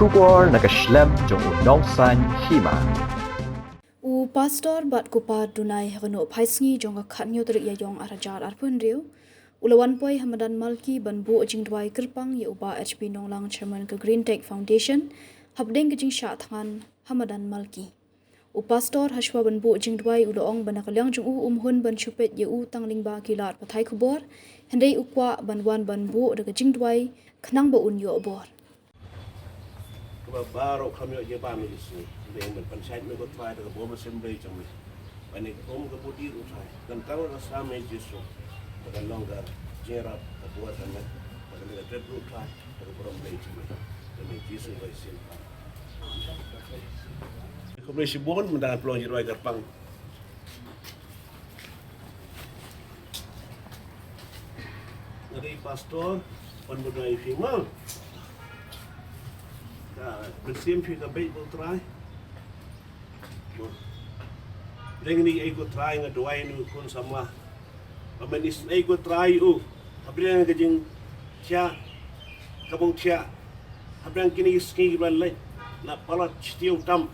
Shubor nakaslem jong unongsan hima. Pastor bat kupa dunai reno paisngi jong khatnyo trik ya yong arajar arpun riu. Ulawan poi Hamadan Malki ban bu jing dwai kerpang ya uba HP Nonglang Chairman ke Green Tech Foundation habdeng ke jing sya thangan Hamadan Malki. Pastor Hashwa ban bu jing dwai uloong ban nakalyang jong umhun ban chupet ya tangling ba kilat pathai kubor hendai ukwa ban wan ban bu de jing dwai khnang ba un yo bor. Baru kami aja paham di sini. Dengan pensyait mereka try dengan bom assembly macam ni. Banyak om kebudi usai. Dan tahu rasa mejisu. Dengan longgar jerat buat dan dengan terus try dengan bom macam ni. Dan mejisu bersin. Komisi bon mendapat peluang jirai terpang. Dari pastor penbudaya firman. Bersim fica bem por trás. Dengan ni ikut try ngaduai ni kun sama. Pemanis ikut try Habis kejeng cia kabung cia. Habis kini ski balai. Na palat stiu tam.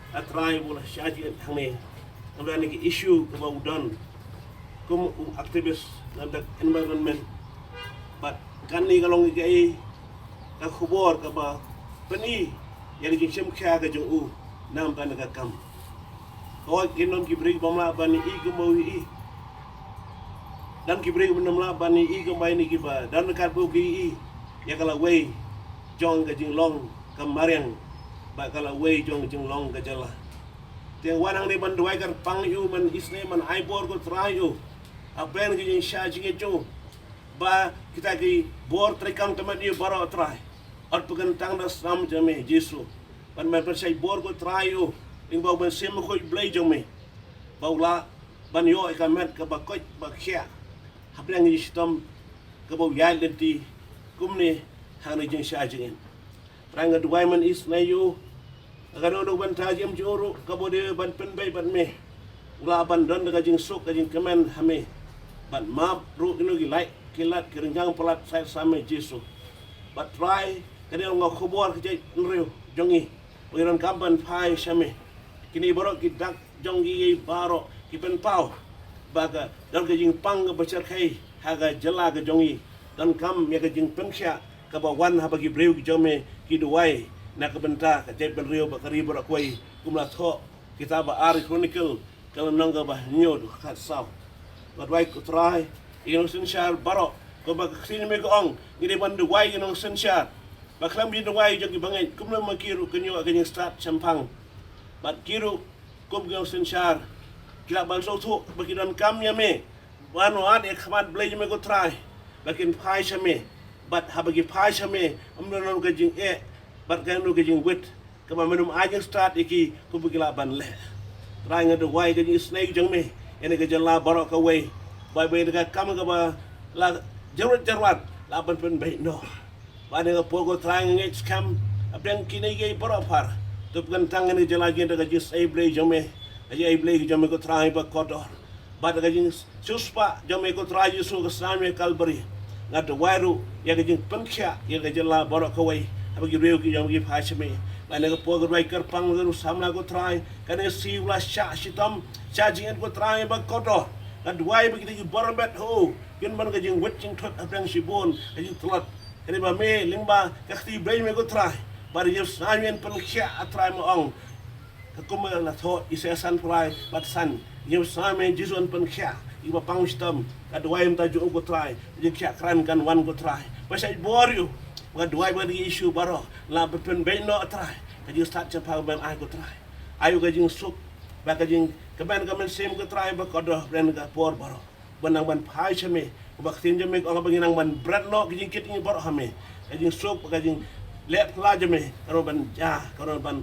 Atrai bola syaji hang Habis ni isu kebaudan. Kum aktivis nandak environment. But kan ni kalau ngai kubur kaba Pani yang jing kaya ke jung nam tan ka kam. Kau kinon kibri bamla bani I gemau I. Dan kibri bamla bani I gemai ni kiba dan kat bu ki I. Ya kala wei jong ke jing long kamariang. Ba kala wei jong jing long ke jala. Tiang wanang ni ban duai kar pang yu man isne man aibor ko trai yu. Aben ke jing sha jing ju. Ba kita ki bor trikam temat yu baro trai. At pagantang na sam jame Jesu. Pan may persay bor ko trayo. Ing bau ban sim ko blay jame. Baula ban yo ikamet ka bakot bakya. Hablang yistom ka bau yal lenti kumni hang jing sha jing. Ranga duway man is na yo. Agano do ban tajim joro ka bo de ban pen bay ban me. Ula ban don ka jing sok ka jing kemen hame. Ban map ru ino gilai kilat kiringang pelat saya same Jesu. But try kani ngau khobor ke nriu jongi wiran kampan phai shame kini borok ki dak jongi baro ki pen pau baga dan ke jing pang bacar khai haga jela ke jongi dan kam ya ke jing pensya ka bawan ha bagi breu ki jome ki duai na ke benta ka jai ben riu ba kari borok koi kumla tho kita ba ari chronicle kalau nangga ba nyod khat saw but wai ku try ino sin shar baro ko ba kini me ko ong ngide ban duai ino sin shar Baklam di dawai jagi bangai kumla makiru kenyo aganya start champang. Bat kiru kum gau sensyar. Kila balso tu bakidan kam ya me. Wano ad ekhamat blay me ko try. Bakin pai shame. Bat habagi pai shame. Amno gajing bat ganu gajing wit. Kama menum ajang start iki kum bagila ban le. Try ngadawai gajing snake jang me. Ene gajan la barok away. Bai dekat kam ka ba la jarwat la ban pen bai no. Pada pogo trying ngej kam abeng kini gay parapar tu gantang ni jalagi daga jis ai blay jome aja ai blay jome ko try ba kodor bad daga jis suspa jome ko try su ko same kalbari ngad wairu ya ga jing penkhya ya ga jala borok kawai abagi reu ki jome ki phashme bana ko pogo bai kar pang ru samla ko try kane siwla sha shitam cha jing ko try ba kodor ngad wai ba ki borbet ho kin man ga jing wetching thot abeng sibon ga jing tlat Kani ba me lingba kakti brain me ko try. Bari yes amen pen kya atry mo ong. Kakuma na tho isa san try but san. Yes amen jison pen kya. Iba pang stam kadway ta jo ko try. Jing kya kran kan wan ko try. Pasay bor you. Kadway ba di issue baro. La pen brain no try. Kajing start cha pa ban ai ko try. Ayu kajing suk ba kajing kaban kamen same ko try ba kodo brand ka por baro. Banang ban phai chame. Baktin jame orang baginang ban bread no kijing kit ni bor hame kijing sok kijing let la jame karo ban karo ban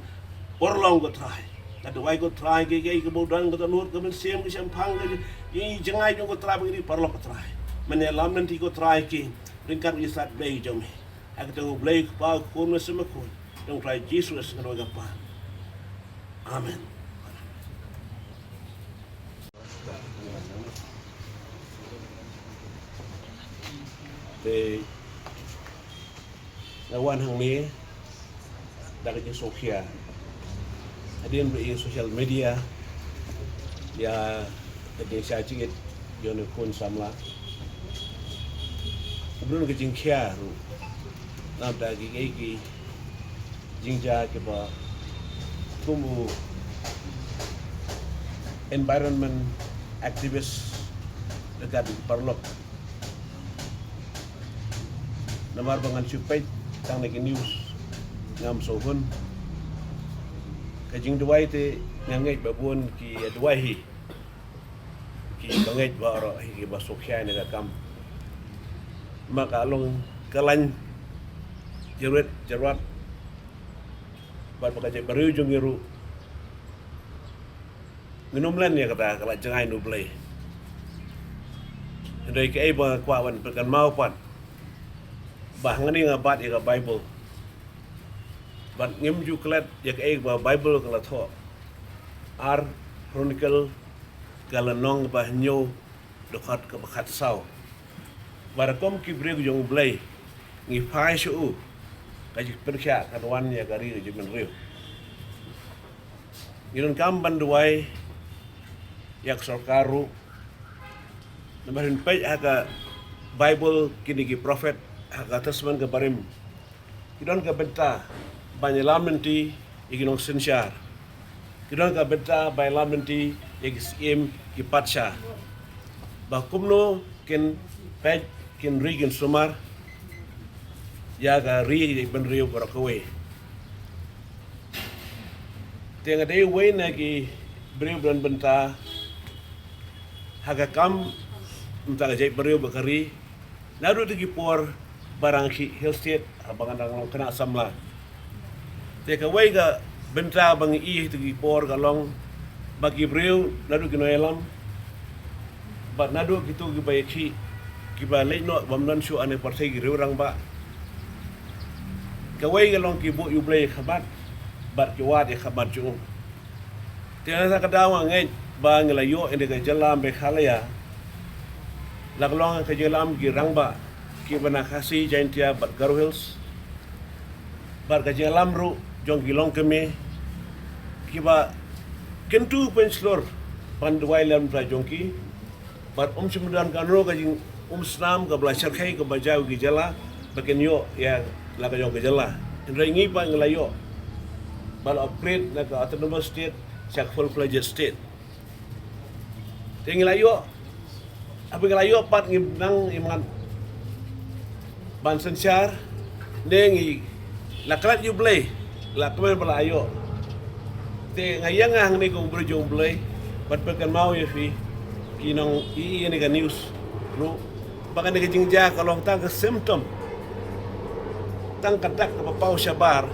orlong go try kad wai go try ge ke bodang go nur ko men sem ke sampang ge yi jangai go try begini parlo go try mene lam nanti go try ki ringkat wi sat be jame ak to blake pa ko no sem ko dong try Jesus ngro ga pa amen Lawan hang ni dari sosial. Adin beri sosial media ya kejing sajingit yon kun samla. Kemudian kejing kia ru nam dagi egi jingja ke ba kumu environment activist dekat Parlok. Namar bangan supay tang nagi news ngam sohun kajing duai te ngangai babun ki duai hi ki bangai baro hi ba sokya ni kam maka long kalan jerat bar pakaje baru jung iru minumlan ya kata kala jangai nu play ndai ke ba kwawan pekan mau pat bah ngani ngabat ya Bible bat ngim ju klat ya ke ba Bible kala tho ar chronicle kala nong bah nyo dokat ke bakat sau barakom ki breg jong blai ngi phai shu kaji perkya kadwan ya gari je men riu iron kam banduai yak sarkaru namarin pej aga Bible kini ki prophet aga tasman ke barim kidon ka benta banyalam nanti iginong sensyar kidon ka benta banyalam nanti igim ki patsha bakumno ken pej ken rigin sumar ya ga ri ben riu barakowe tenga dei we na ki briu dan benta haga kam unta ga jai briu bakari nadu digi por barang ki hill state abangan dang kena samla te ka we ga benta bang I digi por ga long bagi briu nadu ki noelam ba nadu gitu gi bayaki ki ba le no bamnan shu ane partai gi riu rang ba kawai galong ki bu yu blay khabat bat ki wat ya khabat ju tiang sa kadawa ngai ba ngelayo ende ka jalam be khalaya laglong ka jalam ki rangba ki bana khasi jaintia bat Garo Hills bar ka jalam ru jong gilong keme ki ba kentu penslor panduai lam pra jongki bat sumudan kanro ka jing snam ka blasar khai ka bajau ki jala baken yo ya la ka jong gejala ngi pa ngelayo bal upgrade na ka autonomous state sak full fledged state ngelayo apa ngelayo pat ngi nang iman ban sensyar nengi la klat yu blay la kemen bala ayo te ngayang ang ni ko berjong blay pat pekan mau ya fi kinong ini ka news ru baka ni jingja kalong tang ka symptom tang kadak ka pau syabar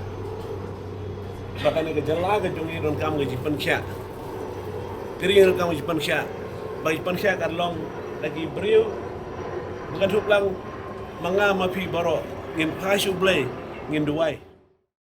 baka ni gejala ka jong iron kam ga jipan kya kering kam jipan kya bagi jipan kya kan long lagi beriu bukan huplang manga mapi baro ngin pasyu blay ngin duai